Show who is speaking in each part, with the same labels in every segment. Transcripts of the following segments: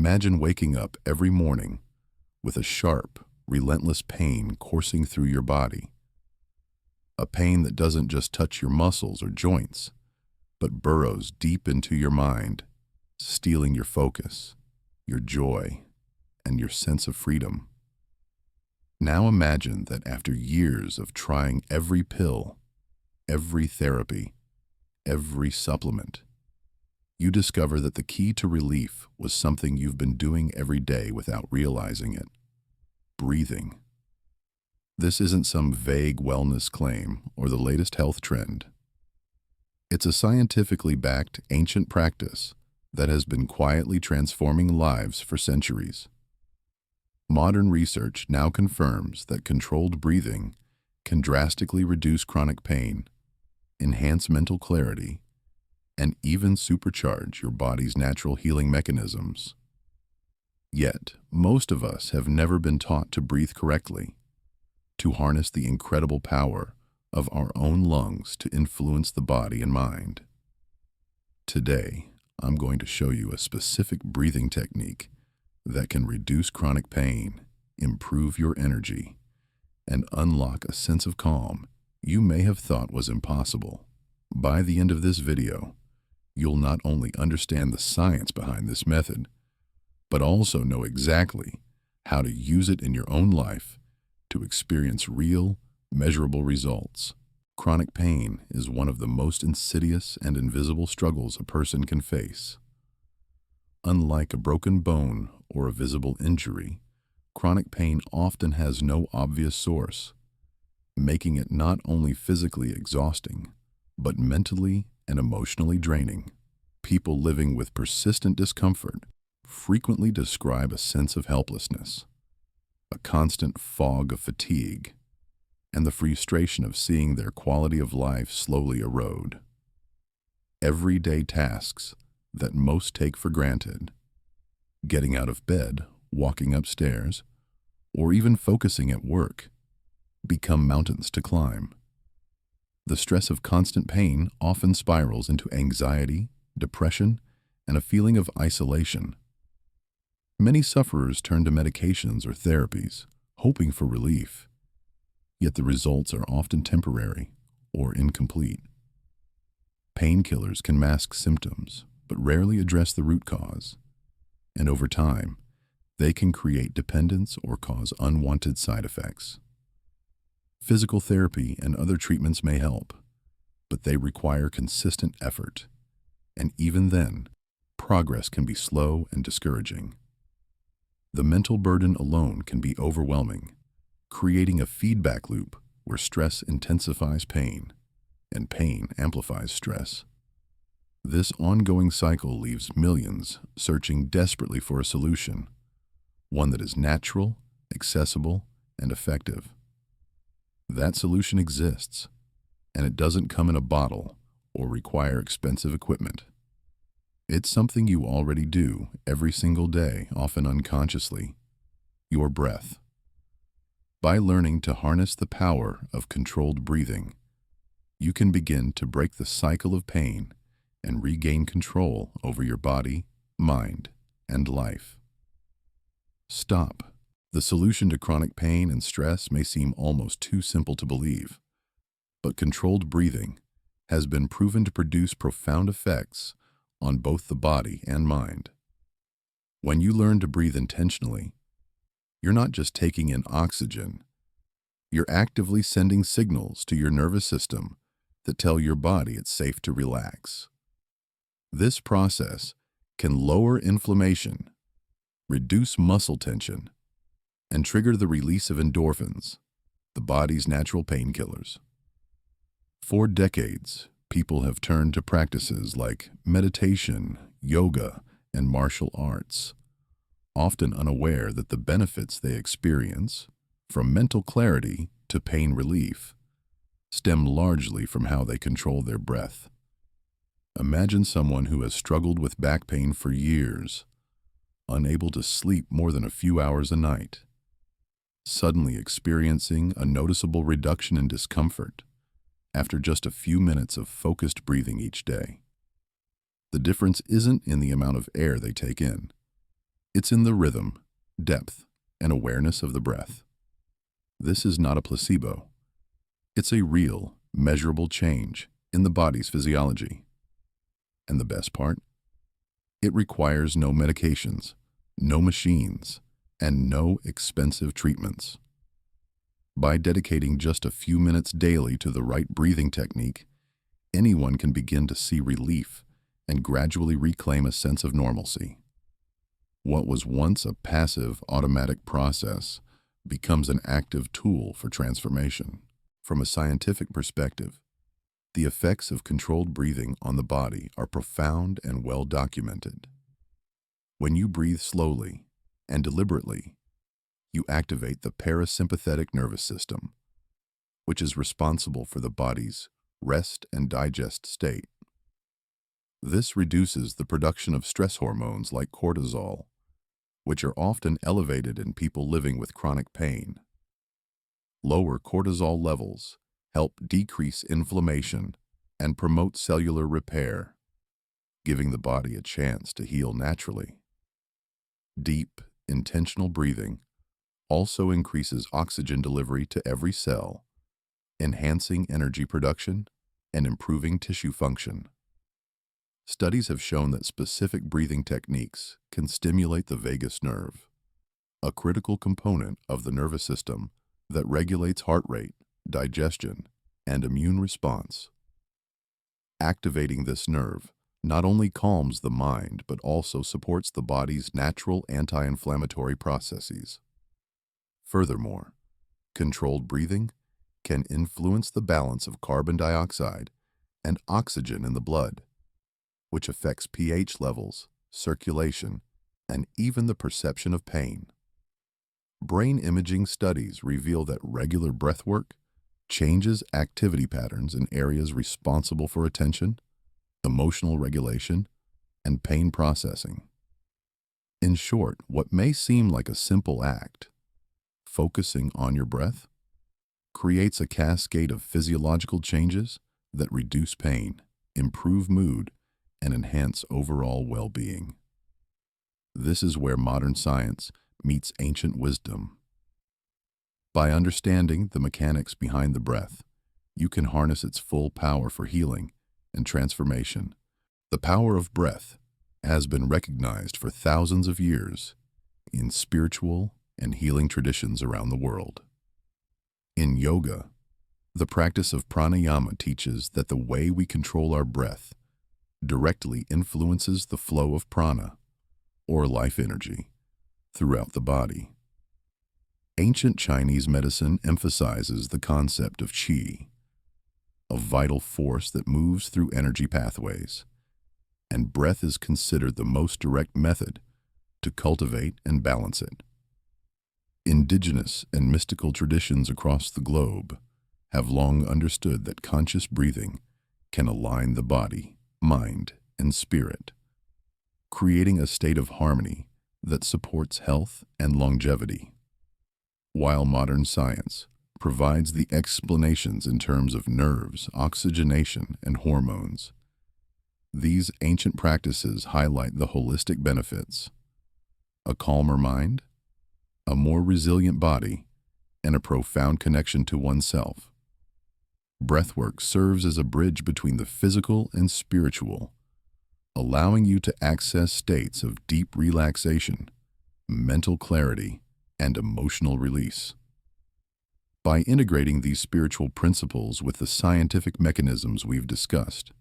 Speaker 1: Imagine waking up every morning with a sharp, relentless pain coursing through your body. A pain that doesn't just touch your muscles or joints, but burrows deep into your mind, stealing your focus, your joy, and your sense of freedom. Now imagine that after years of trying every pill, every therapy, every supplement, you discover that the key to relief was something you've been doing every day without realizing it: breathing. This isn't some vague wellness claim or the latest health trend. It's a scientifically backed ancient practice that has been quietly transforming lives for centuries. Modern research now confirms that controlled breathing can drastically reduce chronic pain, enhance mental clarity, and even supercharge your body's natural healing mechanisms. Yet, most of us have never been taught to breathe correctly, to harness the incredible power of our own lungs to influence the body and mind. Today, I'm going to show you a specific breathing technique that can reduce chronic pain, improve your energy, and unlock a sense of calm you may have thought was impossible. By the end of this video, you'll not only understand the science behind this method, but also know exactly how to use it in your own life to experience real, measurable results. Chronic pain is one of the most insidious and invisible struggles a person can face. Unlike a broken bone or a visible injury, chronic pain often has no obvious source, making it not only physically exhausting, but mentally and emotionally draining. People living with persistent discomfort frequently describe a sense of helplessness, a constant fog of fatigue, and the frustration of seeing their quality of life slowly erode. Everyday tasks that most take for granted, getting out of bed, walking upstairs, or even focusing at work, become mountains to climb. The stress of constant pain often spirals into anxiety, depression, and a feeling of isolation. Many sufferers turn to medications or therapies, hoping for relief, yet the results are often temporary or incomplete. Painkillers can mask symptoms, but rarely address the root cause, and over time, they can create dependence or cause unwanted side effects. Physical therapy and other treatments may help, but they require consistent effort, and even then, progress can be slow and discouraging. The mental burden alone can be overwhelming, creating a feedback loop where stress intensifies pain, and pain amplifies stress. This ongoing cycle leaves millions searching desperately for a solution, one that is natural, accessible, and effective. That solution exists, and it doesn't come in a bottle or require expensive equipment. It's something you already do every single day, often unconsciously: your breath. By learning to harness the power of controlled breathing, you can begin to break the cycle of pain and regain control over your body, mind, and life. Stop. The solution to chronic pain and stress may seem almost too simple to believe, but controlled breathing has been proven to produce profound effects on both the body and mind. When you learn to breathe intentionally, you're not just taking in oxygen, you're actively sending signals to your nervous system that tell your body it's safe to relax. This process can lower inflammation, reduce muscle tension, and trigger the release of endorphins, the body's natural painkillers. For decades, people have turned to practices like meditation, yoga, and martial arts, often unaware that the benefits they experience, from mental clarity to pain relief, stem largely from how they control their breath. Imagine someone who has struggled with back pain for years, unable to sleep more than a few hours a night, suddenly experiencing a noticeable reduction in discomfort after just a few minutes of focused breathing each day. The difference isn't in the amount of air they take in, It's in the rhythm, depth, and awareness of the breath. This is not a placebo. It's a real, measurable change in the body's physiology. And the best part? It requires no medications, no machines, and no expensive treatments. By dedicating just a few minutes daily to the right breathing technique, anyone can begin to see relief and gradually reclaim a sense of normalcy. What was once a passive, automatic process becomes an active tool for transformation. From a scientific perspective, the effects of controlled breathing on the body are profound and well documented. When you breathe slowly and deliberately, you activate the parasympathetic nervous system, which is responsible for the body's rest and digest state. This reduces the production of stress hormones like cortisol, which are often elevated in people living with chronic pain. Lower cortisol levels help decrease inflammation and promote cellular repair, giving the body a chance to heal naturally. Deep, intentional breathing also increases oxygen delivery to every cell, enhancing energy production and improving tissue function. Studies have shown that specific breathing techniques can stimulate the vagus nerve, a critical component of the nervous system that regulates heart rate, digestion, and immune response. Activating this nerve not only calms the mind but also supports the body's natural anti-inflammatory processes. Furthermore, controlled breathing can influence the balance of carbon dioxide and oxygen in the blood, which affects pH levels, circulation, and even the perception of pain. Brain imaging studies reveal that regular breathwork changes activity patterns in areas responsible for attention, emotional regulation, and pain processing. In short, what may seem like a simple act, focusing on your breath, creates a cascade of physiological changes that reduce pain, improve mood, and enhance overall well-being. This is where modern science meets ancient wisdom. By understanding the mechanics behind the breath, you can harness its full power for healing and transformation. The power of breath has been recognized for thousands of years in spiritual and healing traditions around the world. In yoga, the practice of pranayama teaches that the way we control our breath directly influences the flow of prana, or life energy, throughout the body. Ancient Chinese medicine emphasizes the concept of qi, a vital force that moves through energy pathways, and breath is considered the most direct method to cultivate and balance it. Indigenous and mystical traditions across the globe have long understood that conscious breathing can align the body, mind, and spirit, creating a state of harmony that supports health and longevity. While modern science provides the explanations in terms of nerves, oxygenation, and hormones, these ancient practices highlight the holistic benefits: a calmer mind, a more resilient body, and a profound connection to oneself. Breathwork serves as a bridge between the physical and spiritual, allowing you to access states of deep relaxation, mental clarity, and emotional release. By integrating these spiritual principles with the scientific mechanisms we've discussed,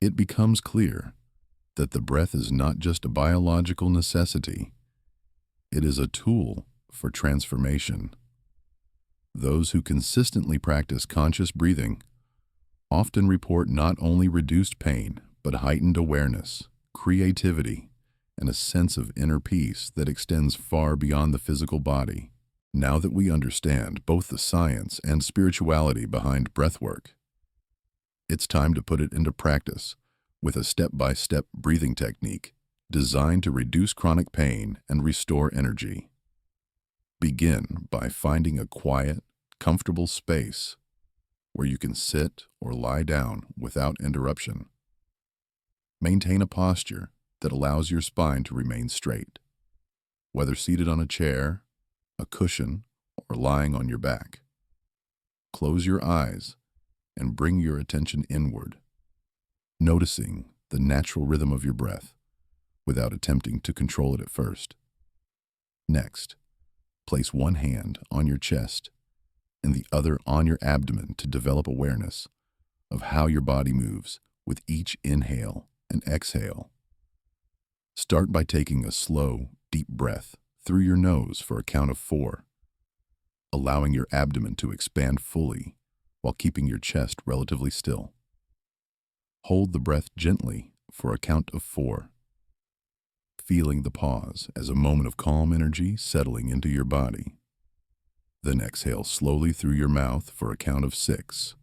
Speaker 1: it becomes clear that the breath is not just a biological necessity, it is a tool for transformation. Those who consistently practice conscious breathing often report not only reduced pain, but heightened awareness, creativity, and a sense of inner peace that extends far beyond the physical body. Now that we understand both the science and spirituality behind breathwork, it's time to put it into practice with a step-by-step breathing technique designed to reduce chronic pain and restore energy. Begin by finding a quiet, comfortable space where you can sit or lie down without interruption. Maintain a posture that allows your spine to remain straight. whether seated on a chair, a cushion, or lying on your back. Close your eyes and bring your attention inward, noticing the natural rhythm of your breath without attempting to control it at first. Next, place one hand on your chest and the other on your abdomen to develop awareness of how your body moves with each inhale and exhale. Start by taking a slow, deep breath through your nose for a count of 4, allowing your abdomen to expand fully while keeping your chest relatively still. Hold the breath gently for a count of 4, feeling the pause as a moment of calm energy settling into your body. Then exhale slowly through your mouth for a count of 6,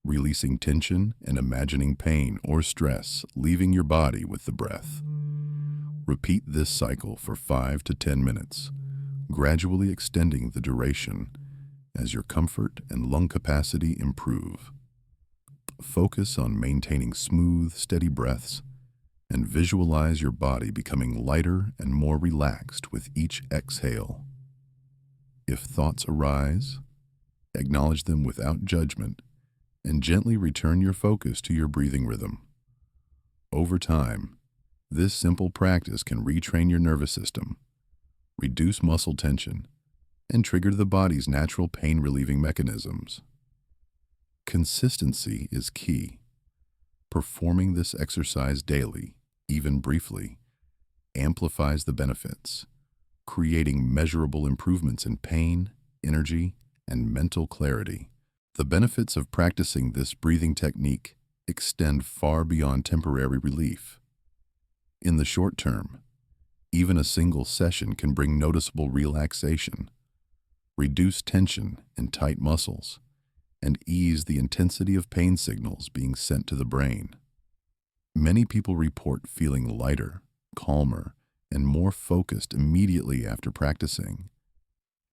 Speaker 1: releasing tension and imagining pain or stress leaving your body with the breath. Repeat this cycle for 5 to 10 minutes, gradually extending the duration as your comfort and lung capacity improve. Focus on maintaining smooth, steady breaths and visualize your body becoming lighter and more relaxed with each exhale. If thoughts arise, acknowledge them without judgment and gently return your focus to your breathing rhythm. Over time, this simple practice can retrain your nervous system, reduce muscle tension, and trigger the body's natural pain-relieving mechanisms. Consistency is key. Performing this exercise daily, even briefly, amplifies the benefits, creating measurable improvements in pain, energy, and mental clarity. The benefits of practicing this breathing technique extend far beyond temporary relief. In the short term, even a single session can bring noticeable relaxation, reduce tension in tight muscles, and ease the intensity of pain signals being sent to the brain. Many people report feeling lighter, calmer, and more focused immediately after practicing,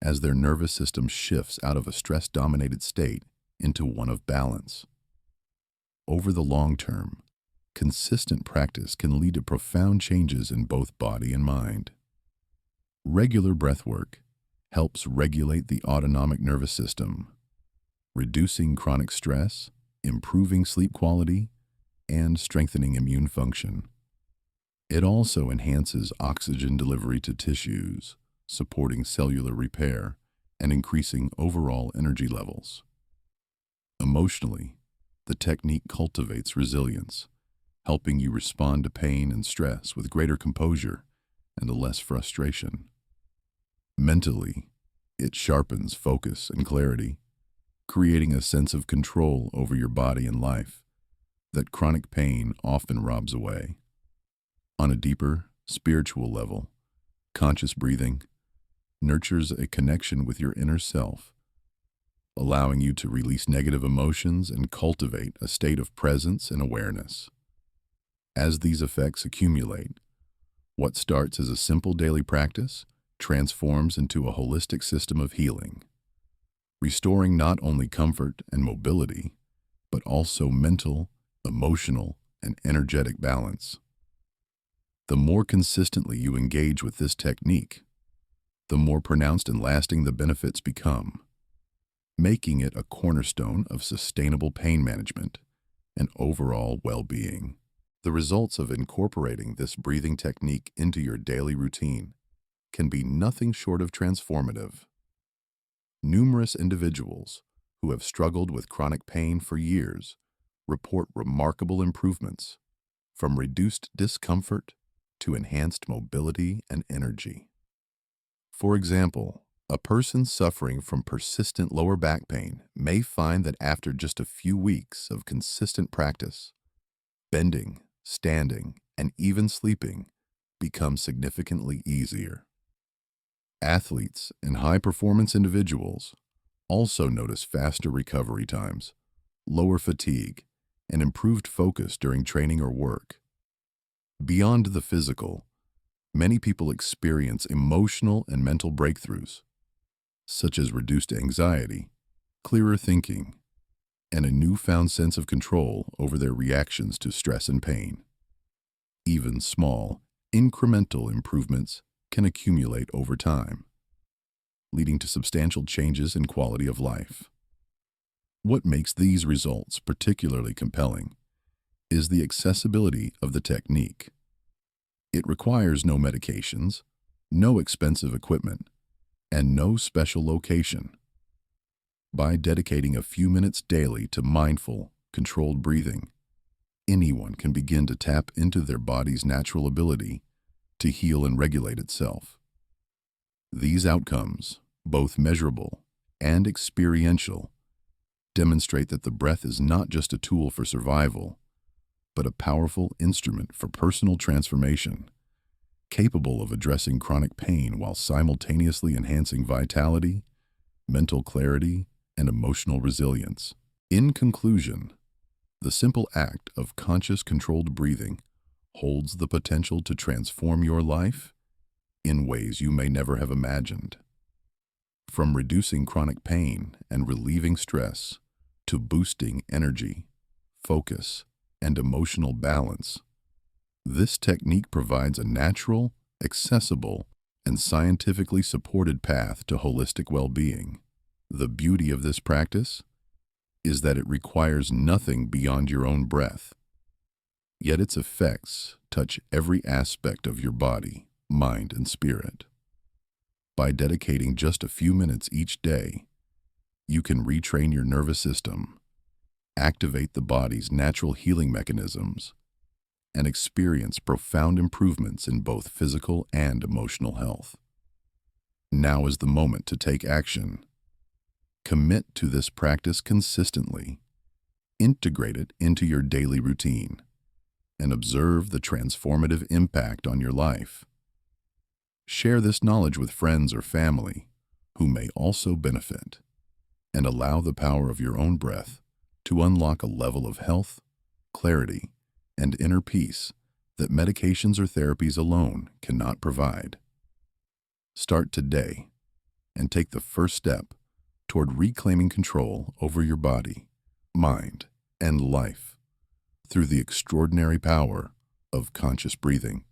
Speaker 1: as their nervous system shifts out of a stress-dominated state into one of balance. Over the long term, consistent practice can lead to profound changes in both body and mind. Regular breathwork helps regulate the autonomic nervous system, reducing chronic stress, improving sleep quality, and strengthening immune function. It also enhances oxygen delivery to tissues, supporting cellular repair and increasing overall energy levels. Emotionally, the technique cultivates resilience, helping you respond to pain and stress with greater composure and less frustration. Mentally, it sharpens focus and clarity, creating a sense of control over your body and life that chronic pain often robs away. On a deeper, spiritual level, conscious breathing nurtures a connection with your inner self, allowing you to release negative emotions and cultivate a state of presence and awareness. As these effects accumulate, what starts as a simple daily practice transforms into a holistic system of healing, restoring not only comfort and mobility, but also mental, emotional, and energetic balance. The more consistently you engage with this technique, the more pronounced and lasting the benefits become, making it a cornerstone of sustainable pain management and overall well-being. The results of incorporating this breathing technique into your daily routine can be nothing short of transformative. Numerous individuals who have struggled with chronic pain for years report remarkable improvements, from reduced discomfort to enhanced mobility and energy. For example, a person suffering from persistent lower back pain may find that after just a few weeks of consistent practice, bending, standing, and even sleeping becomes significantly easier. Athletes and high-performance individuals also notice faster recovery times, lower fatigue, and improved focus during training or work. Beyond the physical, many people experience emotional and mental breakthroughs, such as reduced anxiety, clearer thinking, and a newfound sense of control over their reactions to stress and pain. Even small, incremental improvements can accumulate over time, leading to substantial changes in quality of life. What makes these results particularly compelling is the accessibility of the technique. It requires no medications, no expensive equipment, and no special location. By dedicating a few minutes daily to mindful, controlled breathing, anyone can begin to tap into their body's natural ability to heal and regulate itself. These outcomes, both measurable and experiential, demonstrate that the breath is not just a tool for survival, but a powerful instrument for personal transformation, capable of addressing chronic pain while simultaneously enhancing vitality, mental clarity, and emotional resilience. In conclusion, the simple act of conscious controlled breathing holds the potential to transform your life in ways you may never have imagined. From reducing chronic pain and relieving stress to boosting energy, focus, and emotional balance, this technique provides a natural, accessible, and scientifically supported path to holistic well-being. The beauty of this practice is that it requires nothing beyond your own breath, yet its effects touch every aspect of your body, mind, and spirit. By dedicating just a few minutes each day, you can retrain your nervous system, activate the body's natural healing mechanisms, and experience profound improvements in both physical and emotional health. Now is the moment to take action. Commit to this practice consistently, integrate it into your daily routine, and observe the transformative impact on your life. Share this knowledge with friends or family who may also benefit, and allow the power of your own breath to unlock a level of health, clarity, and inner peace that medications or therapies alone cannot provide. Start today and take the first step toward reclaiming control over your body, mind, and life through the extraordinary power of conscious breathing.